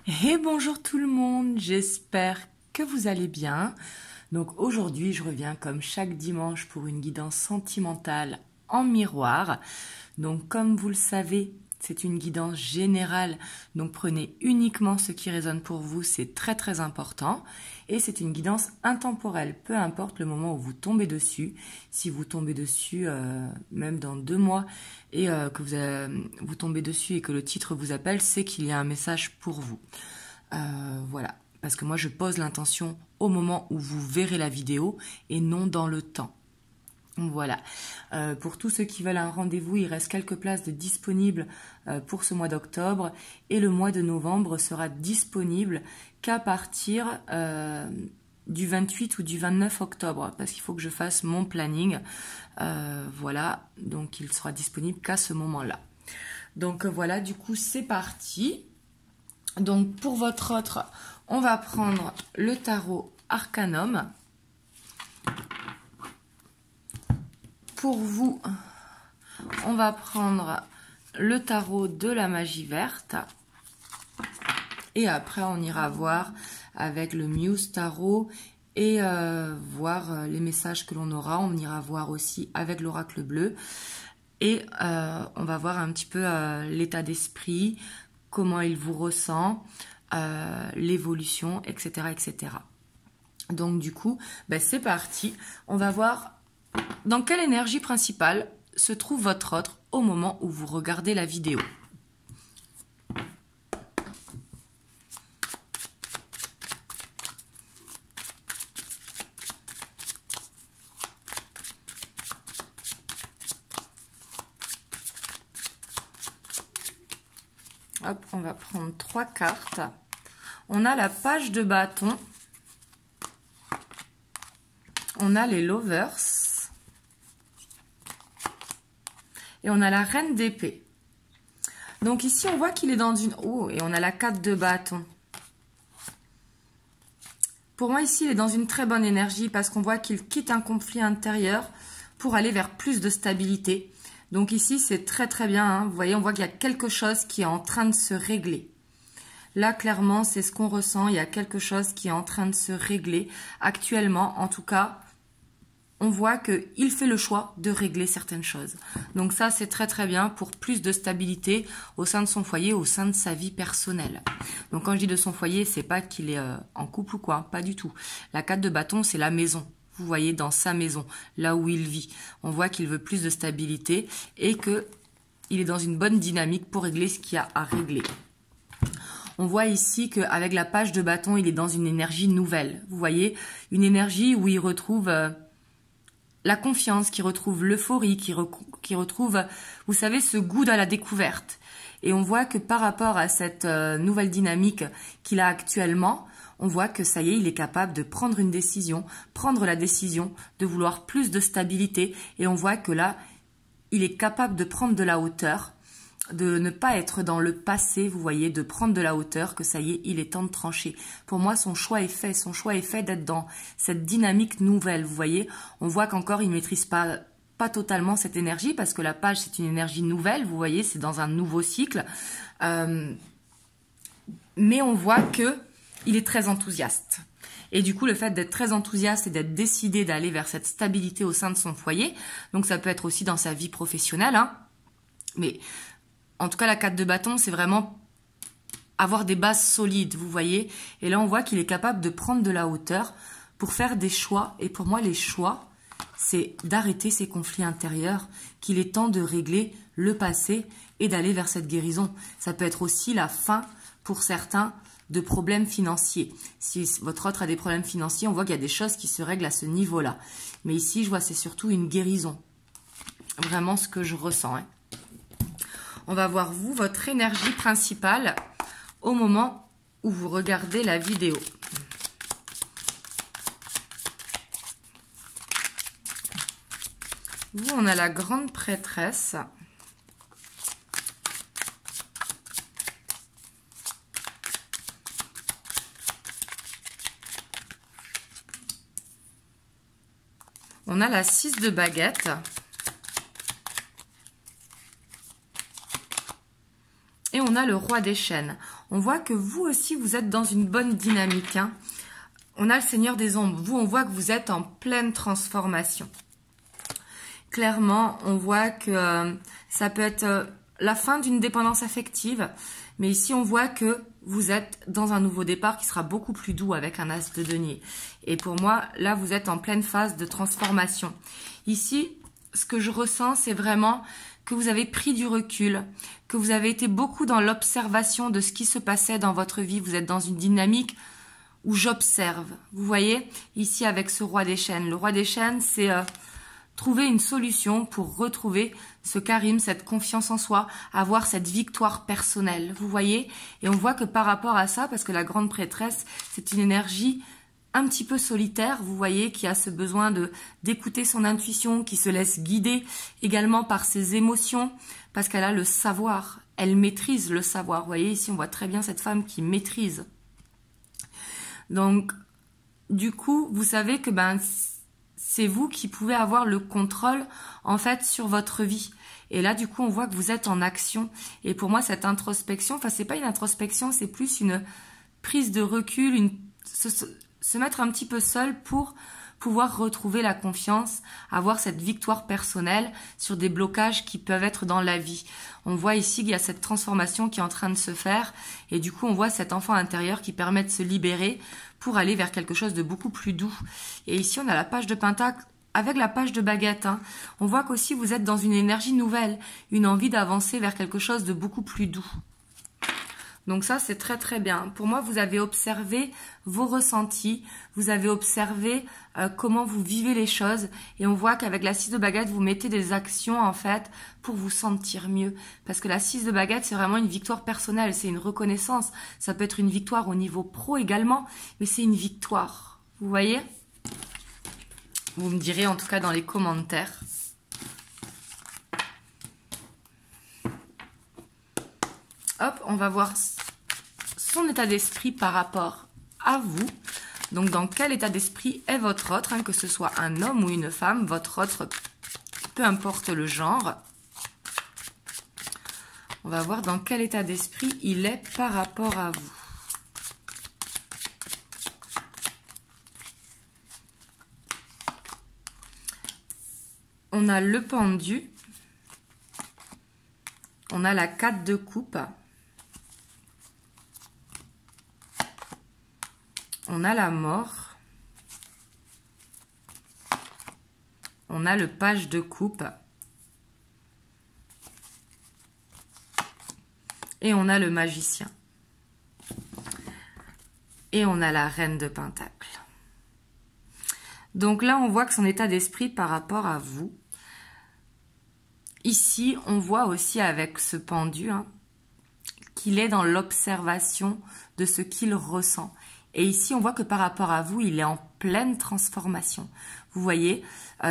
Et bonjour tout le monde, j'espère que vous allez bien. Donc aujourd'hui, je reviens comme chaque dimanche pour une guidance sentimentale en miroir. Donc comme vous le savez, c'est une guidance générale, donc prenez uniquement ce qui résonne pour vous, c'est très important. Et c'est une guidance intemporelle, peu importe le moment où vous tombez dessus. Si vous tombez dessus même dans 2 mois et que vous tombez dessus et que le titre vous appelle, c'est qu'il y a un message pour vous. Voilà, parce que moi je pose l'intention au moment où vous verrez la vidéo et non dans le temps. Voilà, pour tous ceux qui veulent un rendez-vous, il reste quelques places de disponibles pour ce mois d'octobre et le mois de novembre sera disponible qu'à partir du 28 ou du 29 octobre parce qu'il faut que je fasse mon planning. Voilà, donc il sera disponible qu'à ce moment-là. Donc voilà, du coup c'est parti. Donc pour votre autre, on va prendre le tarot Arcanum. Pour vous, on va prendre le tarot de la magie verte. Et après, on ira voir avec le Muse Tarot et voir les messages que l'on aura. On ira voir aussi avec l'oracle bleu. Et on va voir un petit peu l'état d'esprit, comment il vous ressent, l'évolution, etc., etc. Donc du coup, c'est parti. On va voir dans quelle énergie principale se trouve votre autre au moment où vous regardez la vidéo. Hop, on va prendre 3 cartes. On a la page de bâton. On a les lovers. Et on a la reine d'épée. Donc ici, on voit qu'il est dans une... Oh, et on a la 4 de bâton. Pour moi, ici, il est dans une très bonne énergie parce qu'on voit qu'il quitte un conflit intérieur pour aller vers plus de stabilité. Donc ici, c'est très bien. Hein. Vous voyez, on voit qu'il y a quelque chose qui est en train de se régler. Là, clairement, c'est ce qu'on ressent. Il y a quelque chose qui est en train de se régler. Actuellement, en tout cas, on voit qu'il fait le choix de régler certaines choses. Donc ça, c'est très bien pour plus de stabilité au sein de son foyer, au sein de sa vie personnelle. Donc quand je dis de son foyer, c'est pas qu'il est en couple ou quoi, pas du tout. La 4 de bâton, c'est la maison. Vous voyez, dans sa maison, là où il vit. On voit qu'il veut plus de stabilité et qu'il est dans une bonne dynamique pour régler ce qu'il y a à régler. On voit ici qu'avec la page de bâton, il est dans une énergie nouvelle. Vous voyez, une énergie où il retrouve... la confiance, qui retrouve l'euphorie, qui retrouve, vous savez, ce goût de la découverte. Et on voit que par rapport à cette nouvelle dynamique qu'il a actuellement, on voit que ça y est, il est capable de prendre une décision, prendre la décision de vouloir plus de stabilité. Et on voit que là, il est capable de prendre de la hauteur, de ne pas être dans le passé, vous voyez, de prendre de la hauteur, que ça y est, il est temps de trancher. Pour moi, son choix est fait d'être dans cette dynamique nouvelle, vous voyez. On voit qu'encore, il ne maîtrise pas totalement cette énergie, parce que la page, c'est une énergie nouvelle, vous voyez, c'est dans un nouveau cycle. Mais on voit qu'il est très enthousiaste. Et du coup, le fait d'être très enthousiaste et d'être décidé d'aller vers cette stabilité au sein de son foyer, donc ça peut être aussi dans sa vie professionnelle, hein, mais... En tout cas, la 4 de bâton, c'est vraiment avoir des bases solides, vous voyez. Et là, on voit qu'il est capable de prendre de la hauteur pour faire des choix. Et pour moi, les choix, c'est d'arrêter ces conflits intérieurs, qu'il est temps de régler le passé et d'aller vers cette guérison. Ça peut être aussi la fin, pour certains, de problèmes financiers. Si votre autre a des problèmes financiers, on voit qu'il y a des choses qui se règlent à ce niveau-là. Mais ici, je vois, c'est surtout une guérison. Vraiment ce que je ressens, hein. On va voir, vous, votre énergie principale au moment où vous regardez la vidéo. Vous, on a la grande prêtresse. On a la 6 de baguette. Et on a le roi des chaînes. On voit que vous aussi, vous êtes dans une bonne dynamique. Hein. On a le seigneur des ombres. Vous, on voit que vous êtes en pleine transformation. Clairement, on voit que ça peut être la fin d'une dépendance affective. Mais ici, on voit que vous êtes dans un nouveau départ qui sera beaucoup plus doux avec un as de denier. Et pour moi, là, vous êtes en pleine phase de transformation. Ici, ce que je ressens, c'est vraiment que vous avez pris du recul, que vous avez été beaucoup dans l'observation de ce qui se passait dans votre vie. Vous êtes dans une dynamique où j'observe. Vous voyez, ici avec ce roi des chaînes. Le roi des chaînes, c'est trouver une solution pour retrouver ce charisme, cette confiance en soi, avoir cette victoire personnelle. Vous voyez, et on voit que par rapport à ça, parce que la grande prêtresse, c'est une énergie un petit peu solitaire, vous voyez, qui a ce besoin d'écouter son intuition, qui se laisse guider également par ses émotions, parce qu'elle a le savoir, elle maîtrise le savoir. Vous voyez, ici, on voit très bien cette femme qui maîtrise. Donc, du coup, vous savez que c'est vous qui pouvez avoir le contrôle, en fait, sur votre vie. Et là, du coup, on voit que vous êtes en action. Et pour moi, cette introspection, enfin, c'est pas une introspection, c'est plus une prise de recul, se mettre un petit peu seul pour pouvoir retrouver la confiance, avoir cette victoire personnelle sur des blocages qui peuvent être dans la vie. On voit ici qu'il y a cette transformation qui est en train de se faire et du coup on voit cet enfant intérieur qui permet de se libérer pour aller vers quelque chose de beaucoup plus doux. Et ici on a la page de Pentacle avec la page de baguette. Hein. On voit qu'aussi vous êtes dans une énergie nouvelle, une envie d'avancer vers quelque chose de beaucoup plus doux. Donc ça, c'est très très bien. Pour moi, vous avez observé vos ressentis, vous avez observé comment vous vivez les choses et on voit qu'avec la 6 de baguette, vous mettez des actions en fait pour vous sentir mieux. Parce que la 6 de baguette, c'est vraiment une victoire personnelle, c'est une reconnaissance. Ça peut être une victoire au niveau pro également, mais c'est une victoire. Vous voyez? Vous me direz en tout cas dans les commentaires. Hop, on va voir son état d'esprit par rapport à vous. Donc, dans quel état d'esprit est votre autre, hein, que ce soit un homme ou une femme, votre autre, peu importe le genre. On va voir dans quel état d'esprit il est par rapport à vous. On a le pendu. On a la 4 de coupe. On a la mort. On a le page de coupe. Et on a le magicien. Et on a la reine de pentacle. Donc là, on voit que son état d'esprit par rapport à vous. Ici, on voit aussi avec ce pendu hein, qu'il est dans l'observation de ce qu'il ressent. Et ici, on voit que par rapport à vous, il est en pleine transformation. Vous voyez,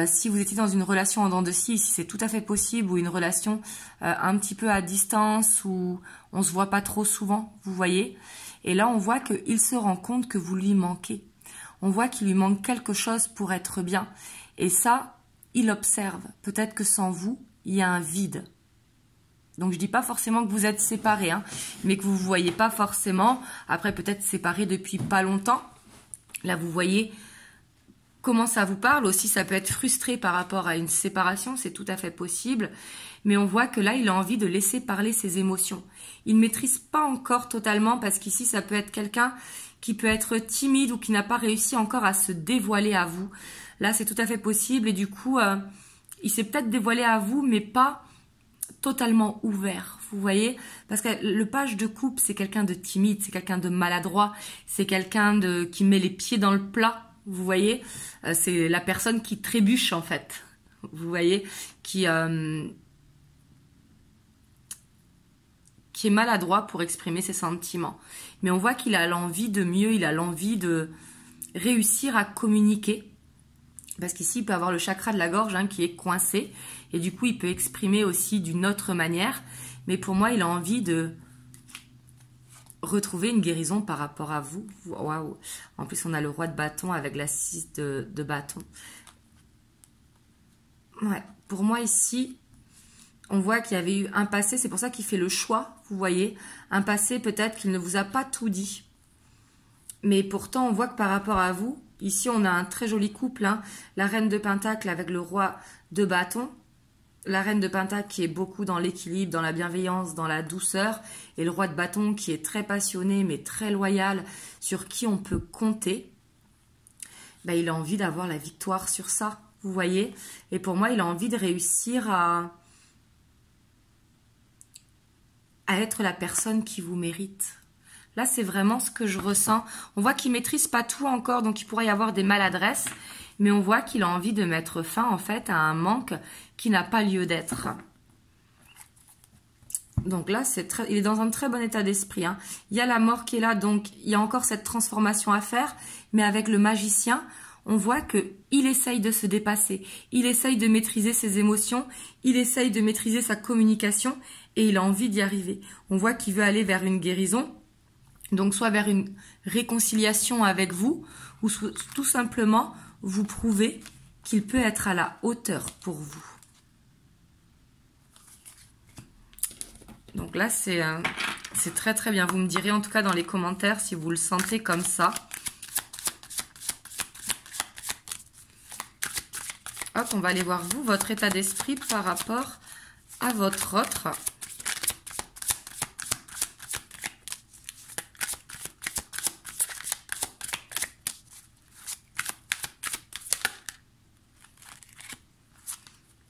si vous étiez dans une relation en dents de scie, si c'est tout à fait possible, ou une relation un petit peu à distance, où on ne se voit pas trop souvent, vous voyez. Et là, on voit qu'il se rend compte que vous lui manquez. On voit qu'il lui manque quelque chose pour être bien. Et ça, il observe. Peut-être que sans vous, il y a un vide. Donc, je dis pas forcément que vous êtes séparés, hein, mais que vous ne vous voyez pas forcément. Après, peut-être séparés depuis pas longtemps. Là, vous voyez comment ça vous parle. Aussi, ça peut être frustré par rapport à une séparation. C'est tout à fait possible. Mais on voit que là, il a envie de laisser parler ses émotions. Il ne maîtrise pas encore totalement parce qu'ici, ça peut être quelqu'un qui peut être timide ou qui n'a pas réussi encore à se dévoiler à vous. Là, c'est tout à fait possible. Et du coup, il s'est peut-être dévoilé à vous, mais pas totalement ouvert, vous voyez, parce que le page de coupe, c'est quelqu'un de timide, c'est quelqu'un de maladroit, c'est quelqu'un qui met les pieds dans le plat, vous voyez, c'est la personne qui trébuche en fait, vous voyez, qui est maladroit pour exprimer ses sentiments. Mais on voit qu'il a l'envie de mieux, il a l'envie de réussir à communiquer. Parce qu'ici, il peut avoir le chakra de la gorge hein, qui est coincé. Et du coup, il peut exprimer aussi d'une autre manière. Mais pour moi, il a envie de retrouver une guérison par rapport à vous. Waouh! En plus, on a le roi de bâton avec la 6 de bâton. Ouais. Pour moi, ici, On voit qu'il y avait eu un passé, c'est pour ça qu'il fait le choix, vous voyez. Un passé peut-être qu'il ne vous a pas tout dit. Mais pourtant, on voit que par rapport à vous, ici on a un très joli couple, hein, la reine de Pentacle avec le roi de bâton. La reine de Pentacle qui est beaucoup dans l'équilibre, dans la bienveillance, dans la douceur. Et le roi de bâton qui est très passionné mais très loyal, sur qui on peut compter. Ben, il a envie d'avoir la victoire sur ça, vous voyez. Et pour moi, il a envie de réussir à être la personne qui vous mérite. Là, c'est vraiment ce que je ressens. On voit qu'il ne maîtrise pas tout encore, donc il pourrait y avoir des maladresses. Mais on voit qu'il a envie de mettre fin, en fait, à un manque qui n'a pas lieu d'être. Donc là, il est dans un très bon état d'esprit, hein. Il y a la mort qui est là, donc il y a encore cette transformation à faire. Mais avec le magicien, on voit qu'il essaye de se dépasser. Il essaye de maîtriser ses émotions. Il essaye de maîtriser sa communication. Et il a envie d'y arriver. On voit qu'il veut aller vers une guérison. Donc soit vers une réconciliation avec vous, ou tout simplement vous prouver qu'il peut être à la hauteur pour vous. Donc là, c'est très très bien. Vous me direz en tout cas dans les commentaires si vous le sentez comme ça. Hop, on va aller voir vous, votre état d'esprit par rapport à votre autre.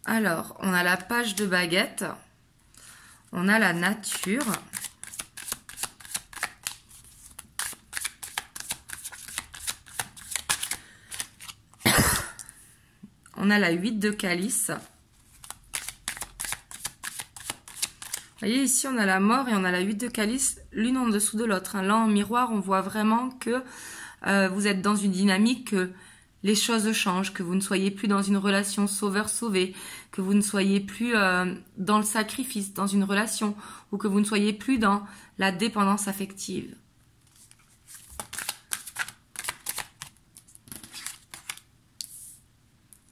Alors, on a la page de baguette, on a la nature, on a la 8 de calice. Vous voyez, ici, on a la mort et on a la 8 de calice, l'une en dessous de l'autre, hein. Là, en miroir, on voit vraiment que vous êtes dans une dynamique que les choses changent, que vous ne soyez plus dans une relation sauveur-sauvé, que vous ne soyez plus dans le sacrifice, dans une relation, ou que vous ne soyez plus dans la dépendance affective.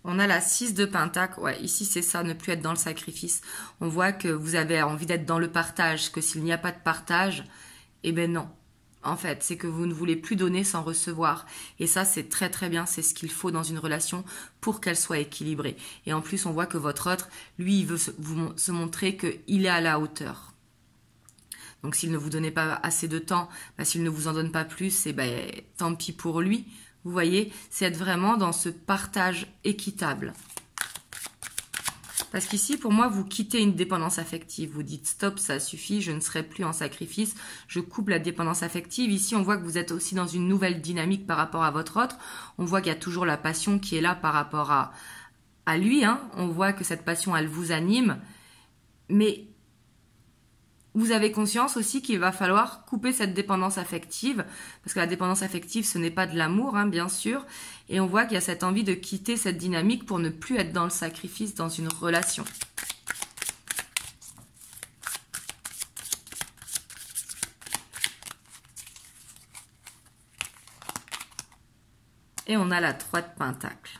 On a la 6 de Pentacle. Ouais, ici, c'est ça, ne plus être dans le sacrifice. On voit que vous avez envie d'être dans le partage, que s'il n'y a pas de partage, eh ben non. En fait, c'est que vous ne voulez plus donner sans recevoir. Et ça, c'est très très bien. C'est ce qu'il faut dans une relation pour qu'elle soit équilibrée. Et en plus, on voit que votre autre, lui, il veut se montrer qu'il est à la hauteur. Donc, s'il ne vous donnait pas assez de temps, bah, s'il ne vous en donne pas plus, ben, tant pis pour lui. Vous voyez, c'est être vraiment dans ce partage équitable. Parce qu'ici, pour moi, vous quittez une dépendance affective. Vous dites stop, ça suffit, je ne serai plus en sacrifice. Je coupe la dépendance affective. Ici, on voit que vous êtes aussi dans une nouvelle dynamique par rapport à votre autre. On voit qu'il y a toujours la passion qui est là par rapport à lui, hein. On voit que cette passion, elle vous anime. Mais vous avez conscience aussi qu'il va falloir couper cette dépendance affective. Parce que la dépendance affective, ce n'est pas de l'amour, hein, bien sûr. Et on voit qu'il y a cette envie de quitter cette dynamique pour ne plus être dans le sacrifice dans une relation. Et on a la 3 de Pentacle.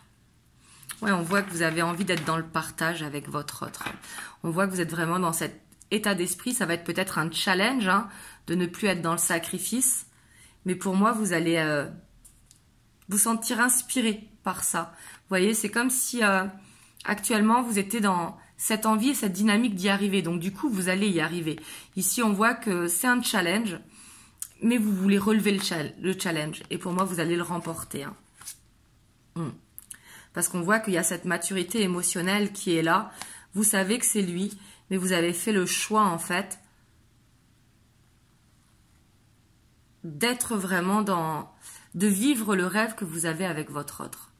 Ouais, on voit que vous avez envie d'être dans le partage avec votre autre. On voit que vous êtes vraiment dans cet état d'esprit. Ça va être peut-être un challenge, hein, de ne plus être dans le sacrifice. Mais pour moi, vous allez vous sentir inspiré par ça. Vous voyez, c'est comme si actuellement, vous étiez dans cette envie et cette dynamique d'y arriver. Donc du coup, vous allez y arriver. Ici, on voit que c'est un challenge, mais vous voulez relever le challenge. Et pour moi, vous allez le remporter, hein. Parce qu'on voit qu'il y a cette maturité émotionnelle qui est là. Vous savez que c'est lui, mais vous avez fait le choix, en fait, d'être vraiment de vivre le rêve que vous avez avec votre autre.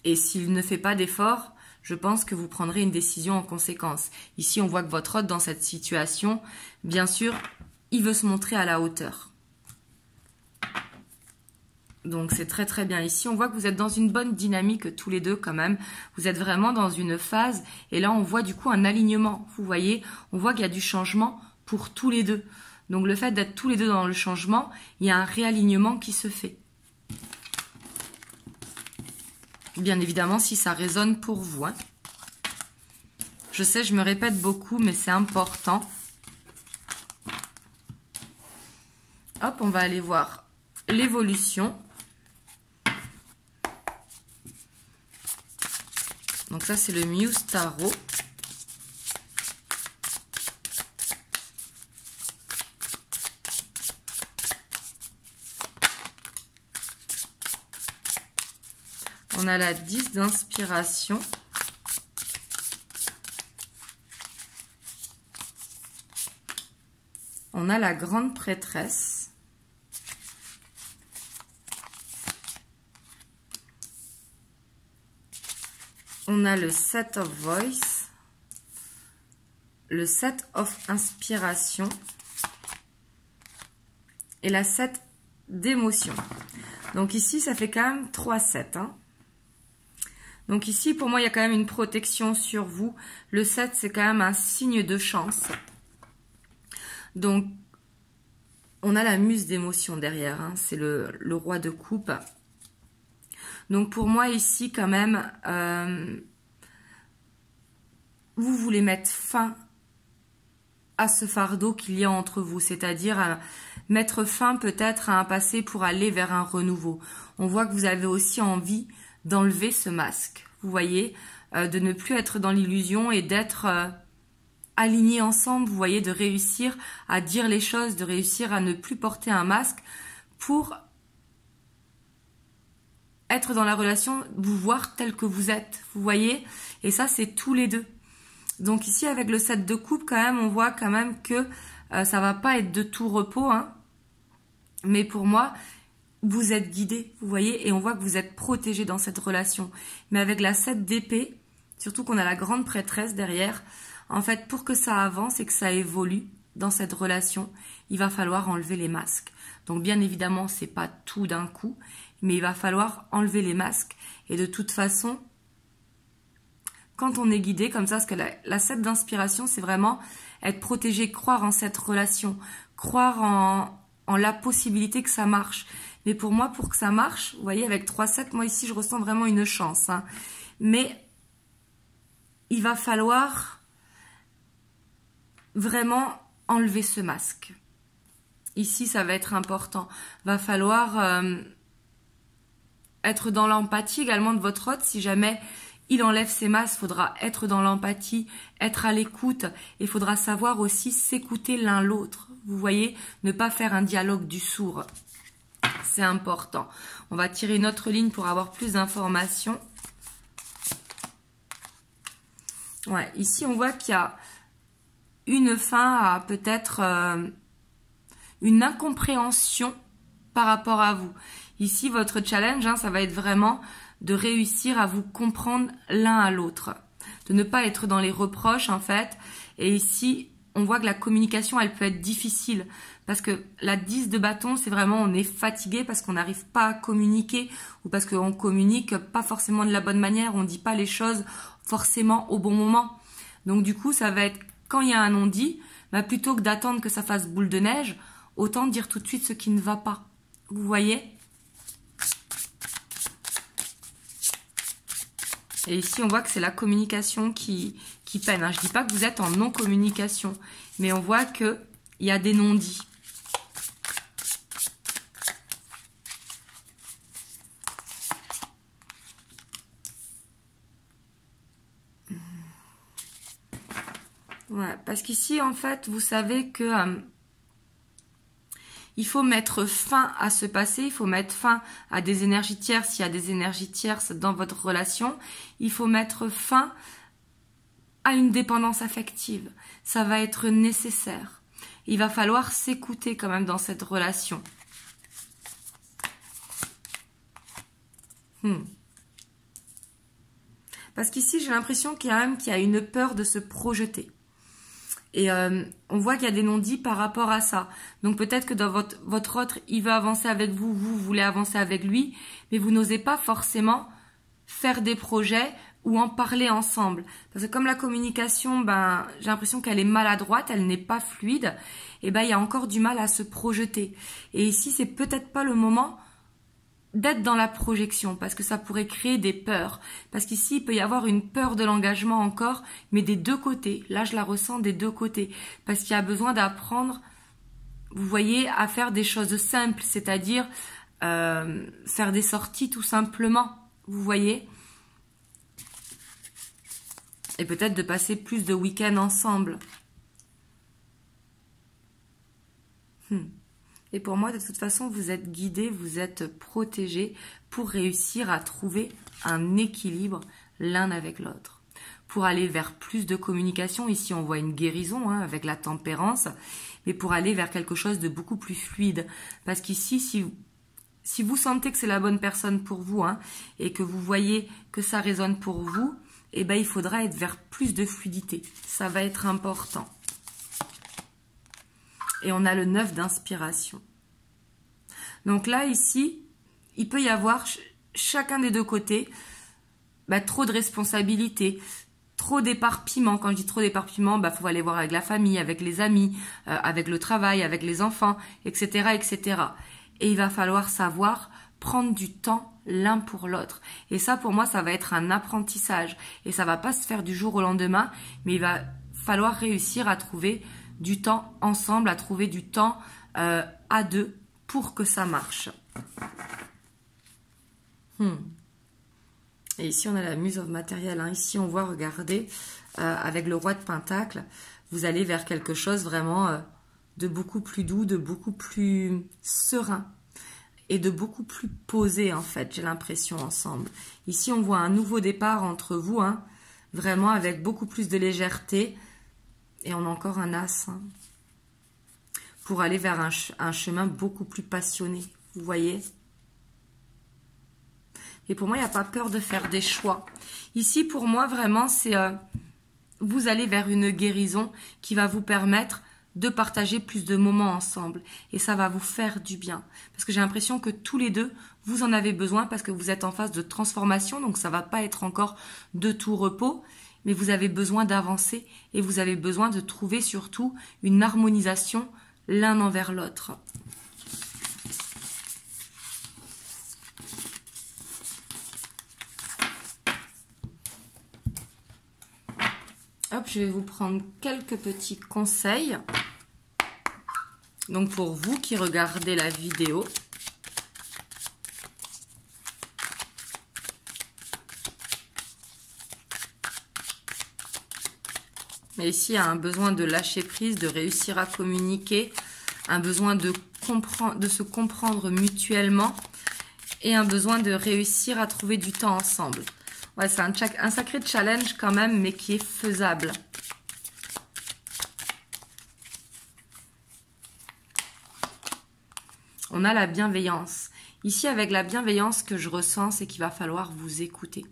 Et s'il ne fait pas d'effort, je pense que vous prendrez une décision en conséquence. Ici, on voit que votre autre, dans cette situation, bien sûr, il veut se montrer à la hauteur. Donc, c'est très très bien. Ici, on voit que vous êtes dans une bonne dynamique tous les deux quand même. Vous êtes vraiment dans une phase. Et là, on voit du coup un alignement. Vous voyez, on voit qu'il y a du changement pour tous les deux. Donc, le fait d'être tous les deux dans le changement, il y a un réalignement qui se fait. Bien évidemment, si ça résonne pour vous, hein. Je sais, je me répète beaucoup, mais c'est important. Hop, on va aller voir l'évolution. Donc ça, c'est le Muse Tarot. On a la 10 d'inspiration. On a la grande prêtresse. On a le 7 of voice. Le 7 of inspiration. Et la 7 d'émotion. Donc ici, ça fait quand même 3 7. Hein. Donc ici, pour moi, il y a quand même une protection sur vous. Le 7, c'est quand même un signe de chance. Donc, on a la muse d'émotion derrière. Hein. C'est le roi de coupe. Donc, pour moi, ici, quand même, vous voulez mettre fin à ce fardeau qu'il y a entre vous. C'est-à-dire mettre fin peut-être à un passé pour aller vers un renouveau. On voit que vous avez aussi envie d'enlever ce masque. Vous voyez, de ne plus être dans l'illusion et d'être alignés ensemble, vous voyez, de réussir à dire les choses, de réussir à ne plus porter un masque pour être dans la relation, vous voir tel que vous êtes, vous voyez, et ça c'est tous les deux. Donc ici avec le 7 de coupe quand même, on voit quand même que ça va pas être de tout repos, hein, mais pour moi, vous êtes guidés, vous voyez, et on voit que vous êtes protégés dans cette relation. Mais avec la 7 d'épée, surtout qu'on a la grande prêtresse derrière, en fait, pour que ça avance et que ça évolue dans cette relation, il va falloir enlever les masques. Donc, bien évidemment, c'est pas tout d'un coup, mais il va falloir enlever les masques. Et de toute façon, quand on est guidé comme ça, parce que la 7 d'inspiration, c'est vraiment être protégé, croire en cette relation, croire en la possibilité que ça marche. Mais pour moi, pour que ça marche, vous voyez, avec 3-7, moi ici, je ressens vraiment une chance. Hein. Mais il va falloir vraiment enlever ce masque. Ici, ça va être important. Va falloir être dans l'empathie également de votre hôte. Si jamais il enlève ses masques, il faudra être dans l'empathie, être à l'écoute. Et il faudra savoir aussi s'écouter l'un l'autre. Vous voyez, ne pas faire un dialogue du sourd. C'est important. On va tirer une autre ligne pour avoir plus d'informations. Ouais, ici, on voit qu'il y a une fin à peut-être une incompréhension par rapport à vous. Ici, votre challenge, hein, ça va être vraiment de réussir à vous comprendre l'un à l'autre. De ne pas être dans les reproches, en fait. Et ici, on voit que la communication, elle peut être difficile. Parce que la 10 de bâton, c'est vraiment on est fatigué parce qu'on n'arrive pas à communiquer ou parce qu'on communique pas forcément de la bonne manière, on ne dit pas les choses forcément au bon moment. Donc du coup, ça va être quand il y a un non-dit, bah, plutôt que d'attendre que ça fasse boule de neige, autant dire tout de suite ce qui ne va pas. Vous voyez ? Et ici, on voit que c'est la communication qui peine. Hein. Je ne dis pas que vous êtes en non-communication, mais on voit qu'il y a des non-dits. Ouais, parce qu'ici, en fait, vous savez que il faut mettre fin à ce passé, il faut mettre fin à des énergies tierces, s'il y a des énergies tierces dans votre relation, il faut mettre fin à une dépendance affective. Ça va être nécessaire. Il va falloir s'écouter quand même dans cette relation. Parce qu'ici, j'ai l'impression qu'il y a une peur de se projeter. Et on voit qu'il y a des non-dits par rapport à ça. Donc peut-être que dans votre autre, il veut avancer avec vous, vous voulez avancer avec lui, mais vous n'osez pas forcément faire des projets ou en parler ensemble. Parce que comme la communication, ben, j'ai l'impression qu'elle est maladroite, elle n'est pas fluide, et ben, il y a encore du mal à se projeter. Et ici, c'est peut-être pas le moment d'être dans la projection, parce que ça pourrait créer des peurs. Parce qu'ici, il peut y avoir une peur de l'engagement encore, mais des deux côtés. Là, je la ressens des deux côtés. Parce qu'il y a besoin d'apprendre, vous voyez, à faire des choses simples, c'est-à-dire faire des sorties tout simplement, vous voyez. Et peut-être de passer plus de week-ends ensemble. Et pour moi, de toute façon, vous êtes guidés, vous êtes protégés pour réussir à trouver un équilibre l'un avec l'autre. Pour aller vers plus de communication, ici on voit une guérison avec la tempérance, mais pour aller vers quelque chose de beaucoup plus fluide. Parce qu'ici, si vous sentez que c'est la bonne personne pour vous et que vous voyez que ça résonne pour vous, eh ben, il faudra être vers plus de fluidité. Ça va être important. Et on a le 9 d'inspiration. Donc là, ici, il peut y avoir chacun des deux côtés trop de responsabilités, trop d'éparpillement. Quand je dis trop d'éparpillement, faut aller voir avec la famille, avec les amis, avec le travail, avec les enfants, etc., etc. Et il va falloir savoir prendre du temps l'un pour l'autre. Et ça, pour moi, ça va être un apprentissage. Et ça va pas se faire du jour au lendemain, mais il va falloir réussir à trouver du temps ensemble, à trouver du temps à deux pour que ça marche. Et ici, on a la muse of matériel. Ici, on voit, regardez, avec le roi de Pentacle, vous allez vers quelque chose vraiment de beaucoup plus doux, de beaucoup plus serein et de beaucoup plus posé, en fait, j'ai l'impression, ensemble. Ici, on voit un nouveau départ entre vous, vraiment avec beaucoup plus de légèreté. Et on a encore un as, pour aller vers un chemin beaucoup plus passionné, vous voyez. Et pour moi, il n'y a pas peur de faire des choix. Ici, pour moi, vraiment, c'est vous allez vers une guérison qui va vous permettre de partager plus de moments ensemble. Et ça va vous faire du bien. Parce que j'ai l'impression que tous les deux, vous en avez besoin parce que vous êtes en phase de transformation. Donc, ça ne va pas être encore de tout repos. Mais vous avez besoin d'avancer et vous avez besoin de trouver surtout une harmonisation l'un envers l'autre. Hop, je vais vous prendre quelques petits conseils. Donc pour vous qui regardez la vidéo, mais ici, il y a un besoin de lâcher prise, de réussir à communiquer, un besoin de se comprendre mutuellement et un besoin de réussir à trouver du temps ensemble. Ouais, c'est un sacré challenge quand même, mais qui est faisable. On a la bienveillance. Ici, avec la bienveillance que je ressens, c'est qu'il va falloir vous écouter.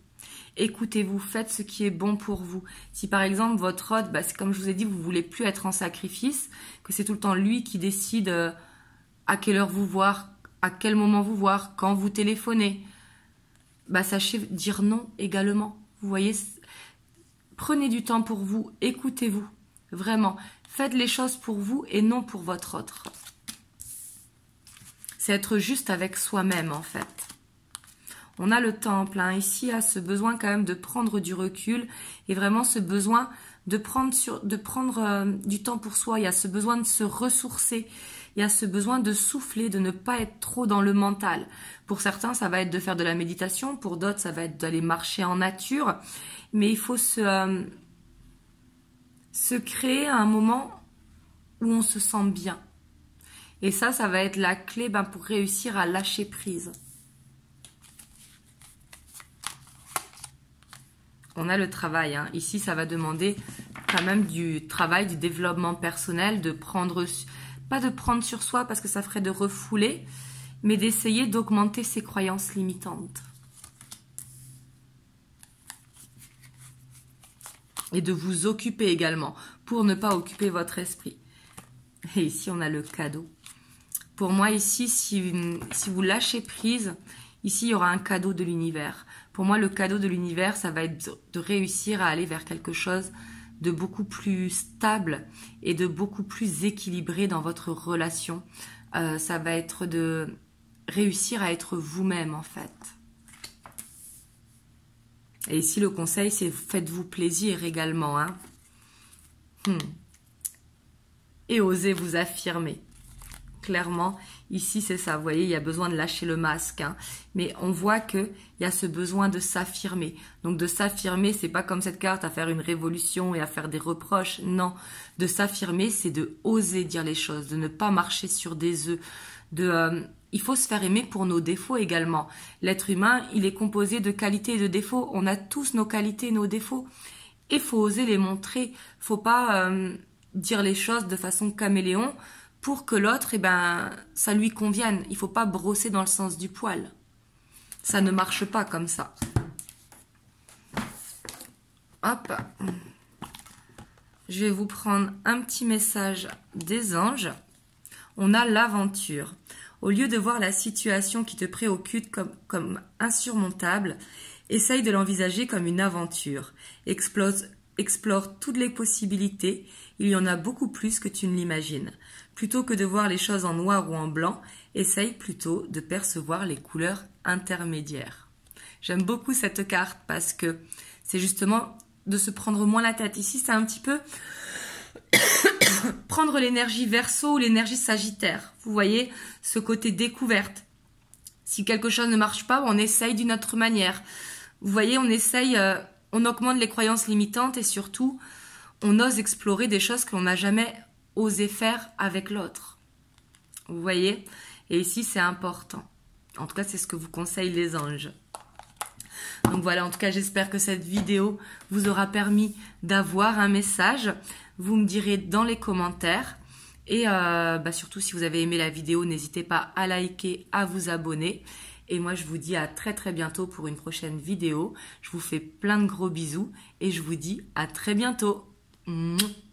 Écoutez-vous, faites ce qui est bon pour vous. Si par exemple votre hôte, c'est comme je vous ai dit, vous ne voulez plus être en sacrifice, que c'est tout le temps lui qui décide à quelle heure vous voir, à quel moment vous voir, quand vous téléphonez, sachez dire non également. Vous voyez, prenez du temps pour vous, écoutez-vous, vraiment. Faites les choses pour vous et non pour votre autre. C'est être juste avec soi-même en fait. On a le temple, ici, à ce besoin quand même de prendre du recul et vraiment ce besoin de prendre du temps pour soi. Il y a ce besoin de se ressourcer, il y a ce besoin de souffler, de ne pas être trop dans le mental. Pour certains, ça va être de faire de la méditation, pour d'autres, ça va être d'aller marcher en nature. Mais il faut se créer un moment où on se sent bien. Et ça va être la clé pour réussir à lâcher prise. On a le travail. Ici, ça va demander quand même du travail, du développement personnel, pas de prendre sur soi parce que ça ferait de refouler, mais d'essayer d'augmenter ses croyances limitantes. Et de vous occuper également, pour ne pas occuper votre esprit. Et ici, on a le cadeau. Pour moi, ici, si vous lâchez prise, ici, il y aura un cadeau de l'univers. Pour moi, le cadeau de l'univers, ça va être de réussir à aller vers quelque chose de beaucoup plus stable et de beaucoup plus équilibré dans votre relation. Ça va être réussir à être vous-même en fait. Et ici le conseil c'est faites-vous plaisir également. Hein. Et osez vous affirmer. Clairement, ici c'est ça, vous voyez, il y a besoin de lâcher le masque, hein. Mais on voit qu'il y a ce besoin de s'affirmer. Donc de s'affirmer, c'est pas comme cette carte à faire une révolution et à faire des reproches, non. De s'affirmer, c'est de oser dire les choses, de ne pas marcher sur des œufs. Il faut se faire aimer pour nos défauts également. L'être humain, il est composé de qualités et de défauts. On a tous nos qualités et nos défauts. Et il faut oser les montrer. Faut pas dire les choses de façon caméléon, pour que l'autre, ça lui convienne. Il ne faut pas brosser dans le sens du poil. Ça ne marche pas comme ça. Hop. Je vais vous prendre un petit message des anges. On a l'aventure. Au lieu de voir la situation qui te préoccupe comme insurmontable, essaye de l'envisager comme une aventure. Explore toutes les possibilités. Il y en a beaucoup plus que tu ne l'imagines. Plutôt que de voir les choses en noir ou en blanc, essaye plutôt de percevoir les couleurs intermédiaires. J'aime beaucoup cette carte parce que c'est justement de se prendre moins la tête. Ici, c'est un petit peu prendre l'énergie Verseau ou l'énergie Sagittaire. Vous voyez, ce côté découverte. Si quelque chose ne marche pas, on essaye d'une autre manière. Vous voyez, on essaye, on augmente les croyances limitantes et surtout, on ose explorer des choses que l'on n'a jamais osé faire avec l'autre. Vous voyez? Et ici, c'est important. En tout cas, c'est ce que vous conseillent les anges. Donc voilà, en tout cas, j'espère que cette vidéo vous aura permis d'avoir un message. Vous me direz dans les commentaires. Et surtout, si vous avez aimé la vidéo, n'hésitez pas à liker, à vous abonner. Et moi, je vous dis à très très bientôt pour une prochaine vidéo. Je vous fais plein de gros bisous et je vous dis à très bientôt. Mouah.